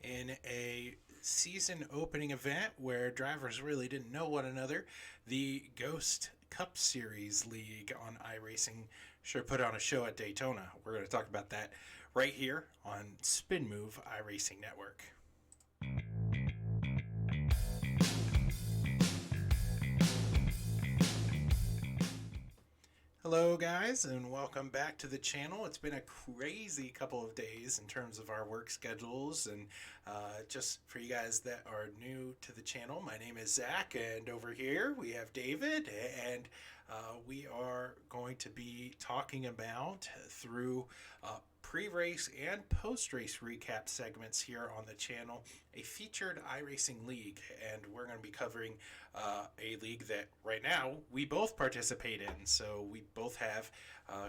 in a season opening event where drivers really didn't know one another. The Ghost Cup Series League on iRacing sure put on a show at Daytona. We're going to talk about that right here on Spin Move iRacing Network. Hello, guys, and welcome back to the channel. It's been a crazy couple of days in terms of our work schedules. And just for you guys that are new to the channel, my name is Zach, and over here we have David. And we are going to be talking about through pre-race and post-race recap segments here on the channel, a featured iRacing league, and we're going to be covering a league that right now we both participate in, so we both have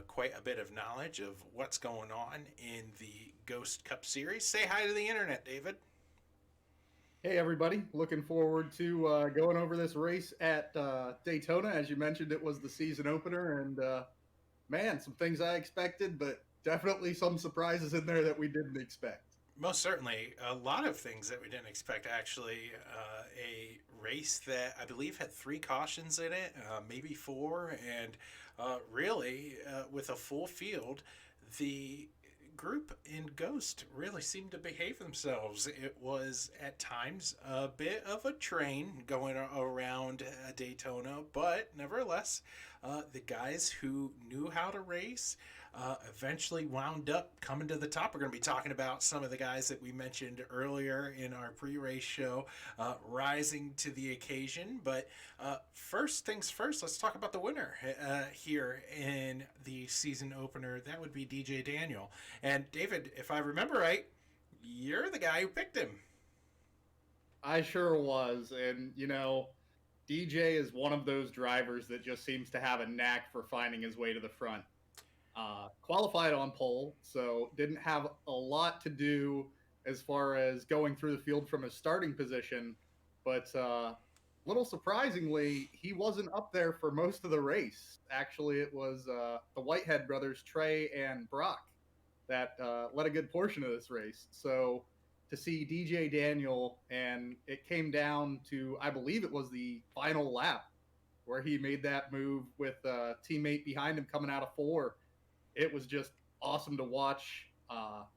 quite a bit of knowledge of what's going on in the Ghost Cup Series. Say hi to the internet, David. Hey, everybody. Looking forward to going over this race at Daytona. As you mentioned, it was the season opener, and man, some things I expected, but definitely some surprises in there that we didn't expect. Most certainly, a lot of things that we didn't expect. Actually, a race that I believe had three cautions in it, maybe four, and really, with a full field, the group in Ghost really seemed to behave themselves. It was at times a bit of a train going around Daytona, but nevertheless, the guys who knew how to race eventually wound up coming to the top. We're going to be talking about some of the guys that we mentioned earlier in our pre-race show rising to the occasion. But first things first, let's talk about the winner here in the season opener. That would be DJ Daniel. And David, if I remember right, you're the guy who picked him. I sure was. And, DJ is one of those drivers that just seems to have a knack for finding his way to the front. Qualified on pole, so didn't have a lot to do as far as going through the field from his starting position. But little surprisingly, he wasn't up there for most of the race. Actually, it was the Whitehead brothers, Trey and Brock, that led a good portion of this race. So to see DJ Daniel, and it came down to, I believe it was the final lap where he made that move with a teammate behind him coming out of four. It was just awesome to watch.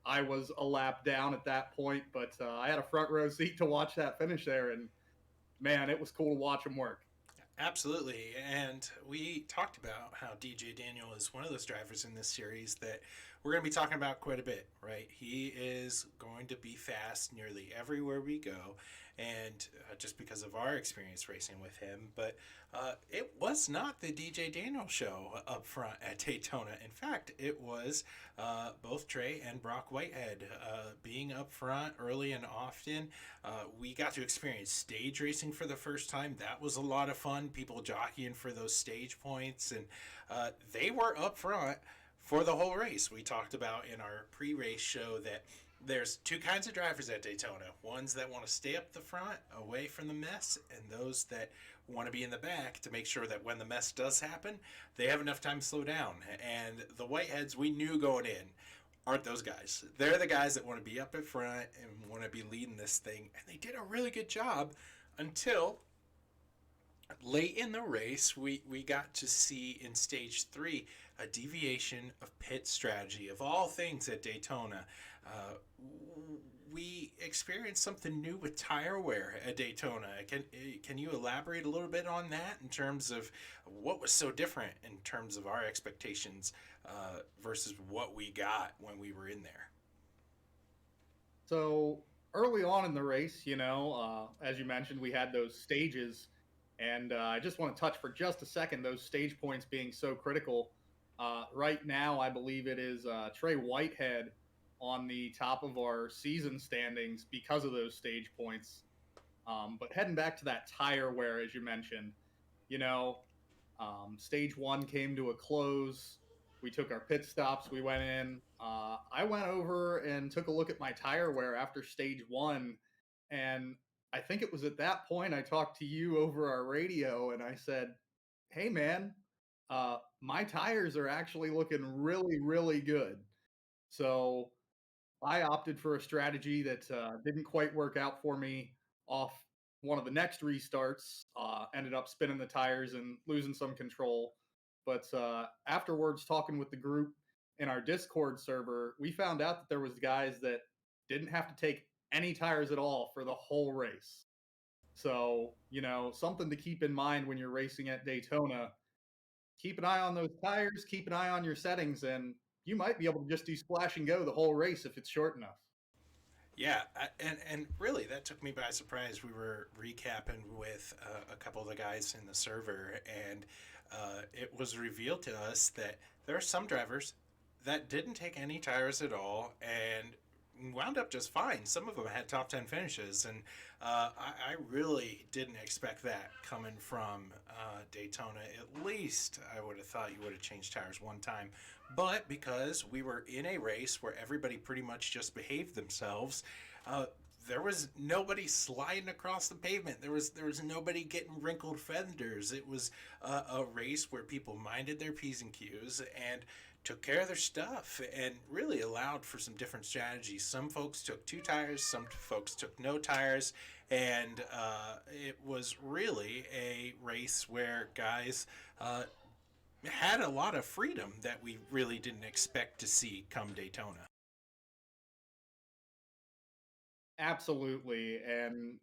I was a lap down at that point, but I had a front row seat to watch that finish there, and man, it was cool to watch him work. Absolutely. And we talked about how DJ Daniel is one of those drivers in this series that we're going to be talking about quite a bit, right? He is going to be fast nearly everywhere we go, and just because of our experience racing with him. But it was not the DJ Daniel show up front at Daytona. In fact, it was both Trey and Brock Whitehead being up front early and often. We got to experience stage racing for the first time. That was a lot of fun. People jockeying for those stage points, and they were up front for the whole race. We talked about in our pre-race show that there's two kinds of drivers at Daytona. Ones that want to stay up the front, away from the mess, and those that want to be in the back to make sure that when the mess does happen, they have enough time to slow down. And the Whiteheads, we knew going in, aren't those guys. They're the guys that want to be up in front and want to be leading this thing. And they did a really good job until late in the race, we got to see in stage three a deviation of pit strategy. Of all things at Daytona, we experienced something new with tire wear at Daytona. Can you elaborate a little bit on that in terms of what was so different in terms of our expectations versus what we got when we were in there? So early on in the race, as you mentioned, we had those stages. And I just want to touch for just a second those stage points being so critical. Right now, I believe it is Trey Whitehead on the top of our season standings because of those stage points. But heading back to that tire wear, as you mentioned, you know, stage one came to a close. We took our pit stops. We went in. I went over and took a look at my tire wear after stage one, and I think it was at that point I talked to you over our radio, and I said, "Hey, man, my tires are actually looking really, really good." So I opted for a strategy that didn't quite work out for me off one of the next restarts. Ended up spinning the tires and losing some control. But afterwards, talking with the group in our Discord server, we found out that there was guys that didn't have to take any tires at all for the whole race. So, something to keep in mind when you're racing at Daytona. Keep an eye on those tires, keep an eye on your settings, and you might be able to just do splash and go the whole race if it's short enough. Yeah, and really that took me by surprise. We were recapping with a couple of the guys in the server, and it was revealed to us that there are some drivers that didn't take any tires at all and wound up just fine. Some of them had top 10 finishes, and I really didn't expect that coming from Daytona. At least I would have thought you would have changed tires one time. But because we were in a race where everybody pretty much just behaved themselves, uh, there was nobody sliding across the pavement. There was nobody getting wrinkled fenders. It was a race where people minded their p's and q's and took care of their stuff and really allowed for some different strategies. Some folks took two tires, some folks took no tires, and it was really a race where guys had a lot of freedom that we really didn't expect to see come Daytona. Absolutely. And,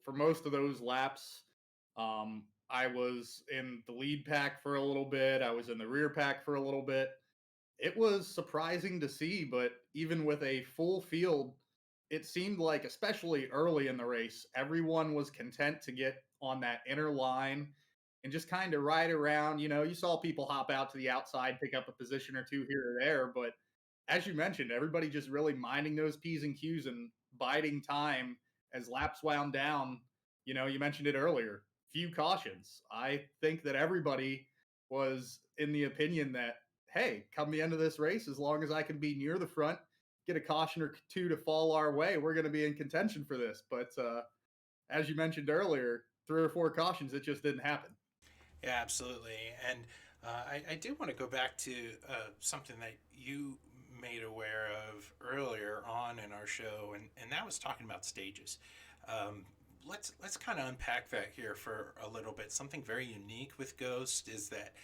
for most of those laps, I was in the lead pack for a little bit. I was in the rear pack for a little bit. It was surprising to see, but even with a full field, it seemed like, especially early in the race, everyone was content to get on that inner line and just kind of ride around. You saw people hop out to the outside, pick up a position or two here or there, but as you mentioned, everybody just really minding those P's and Q's and biding time as laps wound down. You mentioned it earlier, few cautions. I think that everybody was in the opinion that, hey, come the end of this race, as long as I can be near the front, get a caution or two to fall our way, we're going to be in contention for this. But as you mentioned earlier, three or four cautions, it just didn't happen. Yeah, absolutely. And I do want to go back to something that you made aware of earlier on in our show, and that was talking about stages. Um, let's kind of unpack that here for a little bit. Something very unique with Ghost is that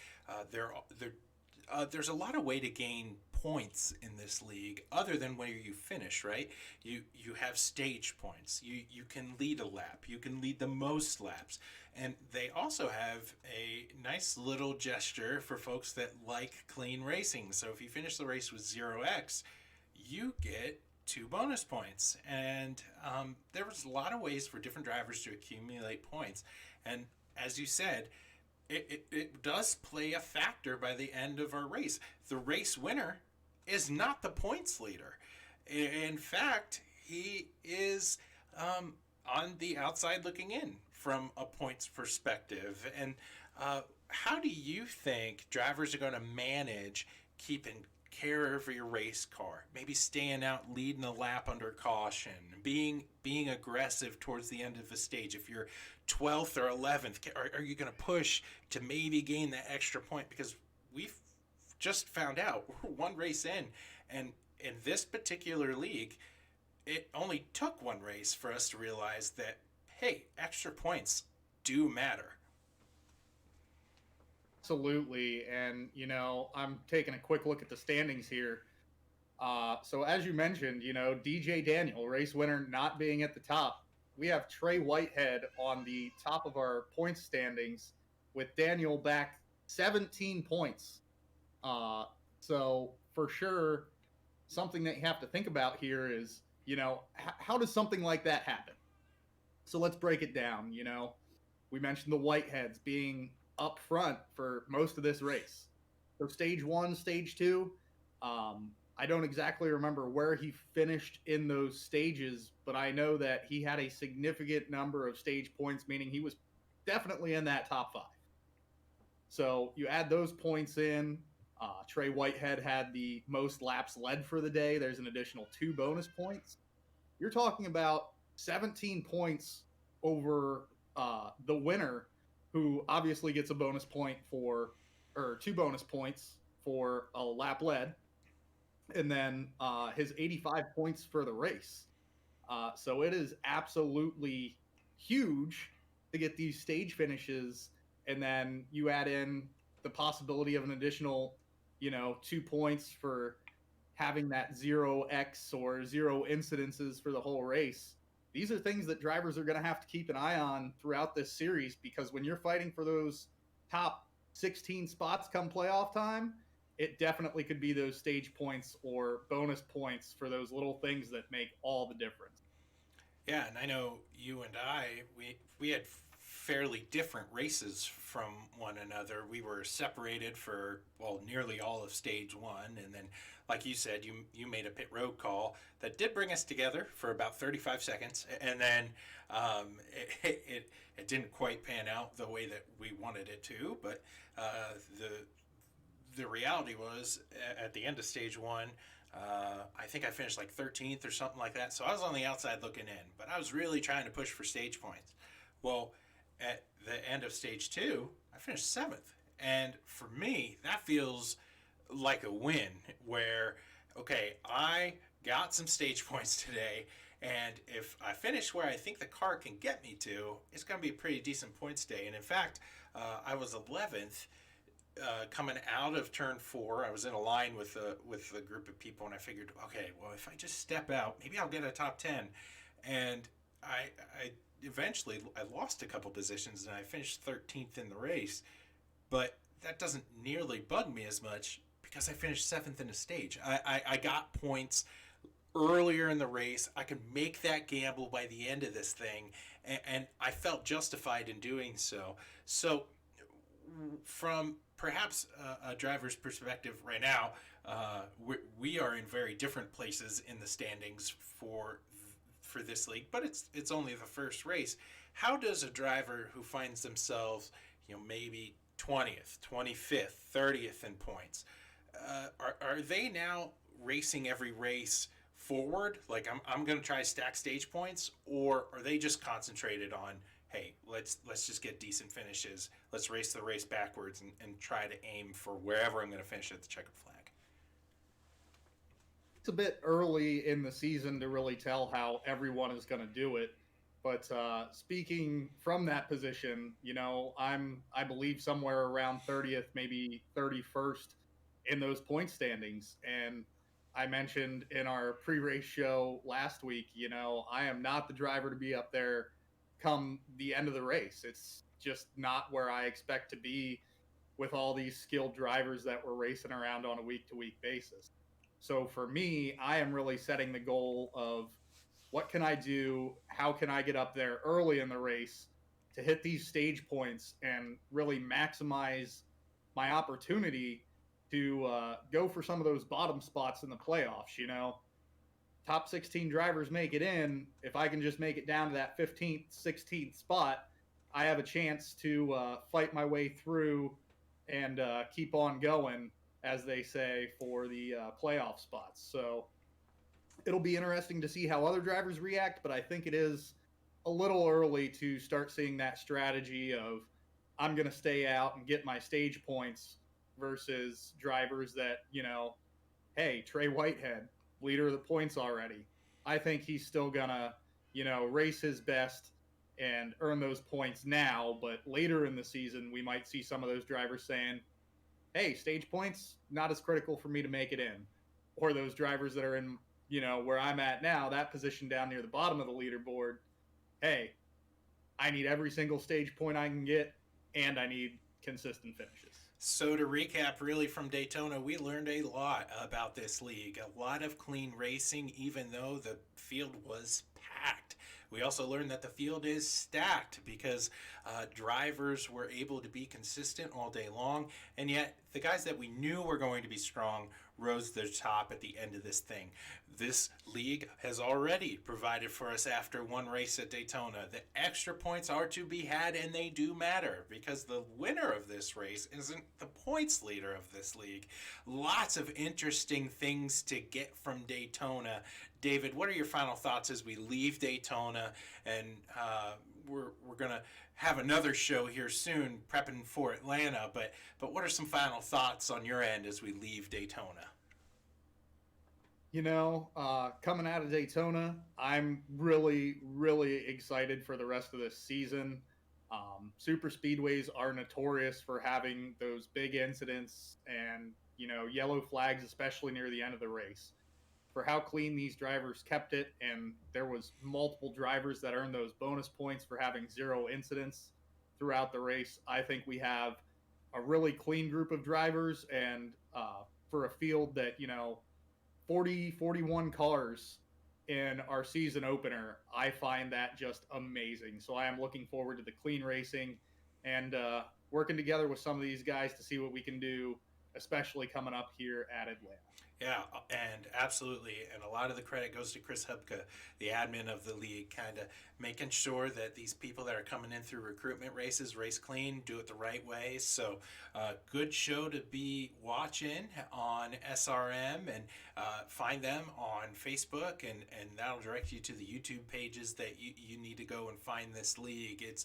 there's a lot of way to gain points in this league other than where you finish, right? You have stage points. You can lead a lap. You can lead the most laps. And they also have a nice little gesture for folks that like clean racing. So if you finish the race with 0x, you get 2 bonus points. And there was a lot of ways for different drivers to accumulate points. And as you said, it does play a factor by the end of our race. The race winner is not the points leader. In fact, he is on the outside looking in from a points perspective. And how do you think drivers are going to manage keeping care of your race car? Maybe staying out, leading a lap under caution, being aggressive towards the end of a stage. If you're 12th or 11th, are you going to push to maybe gain that extra point? Because we've just found out we're one race in, and in this particular league, it only took one race for us to realize that, hey, extra points do matter. Absolutely. And, I'm taking a quick look at the standings here. So, as you mentioned, DJ Daniel, race winner, not being at the top. We have Trey Whitehead on the top of our points standings with Daniel back 17 points. So, for sure, something that you have to think about here is, how does something like that happen? So, let's break it down. We mentioned the Whiteheads being up front for most of this race. So stage one, stage two, I don't exactly remember where he finished in those stages, but I know that he had a significant number of stage points, meaning he was definitely in that top five. So you add those points in. Trey Whitehead had the most laps led for the day. There's an additional 2 bonus points. You're talking about 17 points over the winner, who obviously gets a bonus point for, or 2 bonus points for a lap led. and then his 85 points for the race. So it is absolutely huge to get these stage finishes, and then you add in the possibility of an additional, 2 points for having that 0x or zero incidences for the whole race. These are things that drivers are going to have to keep an eye on throughout this series, because when you're fighting for those top 16 spots come playoff time, it definitely could be those stage points or bonus points for those little things that make all the difference. Yeah, and I know you and I, we had fairly different races from one another. We were separated for, well, nearly all of stage one, and then, like you said, you made a pit road call that did bring us together for about 35 seconds, and then it didn't quite pan out the way that we wanted it to. But the reality was, at the end of stage one, I think I finished like 13th or something like that. So I was on the outside looking in, but I was really trying to push for stage points. Well, at the end of stage two, I finished 7th. And for me, that feels like a win where, okay, I got some stage points today. And if I finish where I think the car can get me to, it's going to be a pretty decent points day. And in fact, I was 11th coming out of turn 4. I was in a line with a group of people, and I figured, okay, well, if I just step out, maybe I'll get a top 10. And I eventually I lost a couple positions, and I finished 13th in the race. But that doesn't nearly bug me as much because I finished 7th in a stage. I got points earlier in the race. I could make that gamble by the end of this thing, and I felt justified in doing so. So, from perhaps a driver's perspective right now, we are in very different places in the standings for this league, but it's only the first race. How does a driver who finds themselves, maybe 20th, 25th, 30th in points, are they now racing every race forward? Like I'm going to try to stack stage points, or are they just concentrated on, hey, let's just get decent finishes. Let's race the race backwards and try to aim for wherever I'm going to finish at the checkered flag. It's a bit early in the season to really tell how everyone is going to do it. But speaking from that position, I believe somewhere around 30th, maybe 31st in those point standings. And I mentioned in our pre-race show last week, I am not the driver to be up there come the end of the race. It's just not where I expect to be with all these skilled drivers that we're racing around on a week-to-week basis. So for me, I am really setting the goal of what can I do? How can I get up there early in the race to hit these stage points and really maximize my opportunity to go for some of those bottom spots in the playoffs? Top 16 drivers make it in. If I can just make it down to that 15th, 16th spot, I have a chance to fight my way through and keep on going, as they say, for the playoff spots. So it'll be interesting to see how other drivers react, but I think it is a little early to start seeing that strategy of I'm going to stay out and get my stage points versus drivers that, hey, Trey Whitehead, leader of the points already. I think he's still going to, race his best and earn those points now, but later in the season, we might see some of those drivers saying, hey, stage points, not as critical for me to make it in. Or those drivers that are in, where I'm at now, that position down near the bottom of the leaderboard, hey, I need every single stage point I can get, and I need consistent finishes. So to recap, really from Daytona, we learned a lot about this league. A lot of clean racing, even though the field was packed. We also learned that the field is stacked because drivers were able to be consistent all day long, and yet the guys that we knew were going to be strong rose to the top at the end of this thing. This league has already provided for us after one race at Daytona. The extra points are to be had, and they do matter because the winner of this race isn't the points leader of this league. Lots of interesting things to get from Daytona. David, what are your final thoughts as we leave Daytona? And we're going to have another show here soon prepping for Atlanta, but what are some final thoughts on your end as we leave Daytona? Coming out of Daytona, I'm really, really excited for the rest of this season. Super speedways are notorious for having those big incidents and, yellow flags, especially near the end of the race. For how clean these drivers kept it, and there was multiple drivers that earned those bonus points for having zero incidents throughout the race. I think we have a really clean group of drivers, and for a field that 41 cars in our season opener, I find that just amazing. So I am looking forward to the clean racing and working together with some of these guys to see what we can do, especially coming up here at Atlanta. Yeah, and absolutely. And a lot of the credit goes to Chris Hubka, the admin of the league, kind of making sure that these people that are coming in through recruitment races race clean, do it the right way. So, good show to be watching on SRM, and find them on Facebook, and that'll direct you to the YouTube pages that you need to go and find this league. It's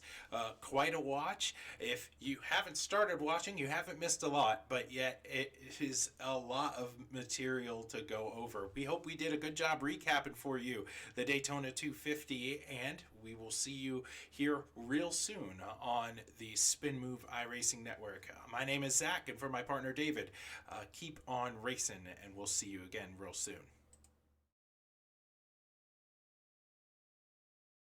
quite a watch. If you haven't started watching, you haven't missed a lot, but yet it is a lot of material to go over. We hope we did a good job recapping for you the Daytona 250, and we will see you here real soon on the Spin Move iRacing Network. My name is Zach, and for my partner David, keep on racing, and we'll see you again real soon.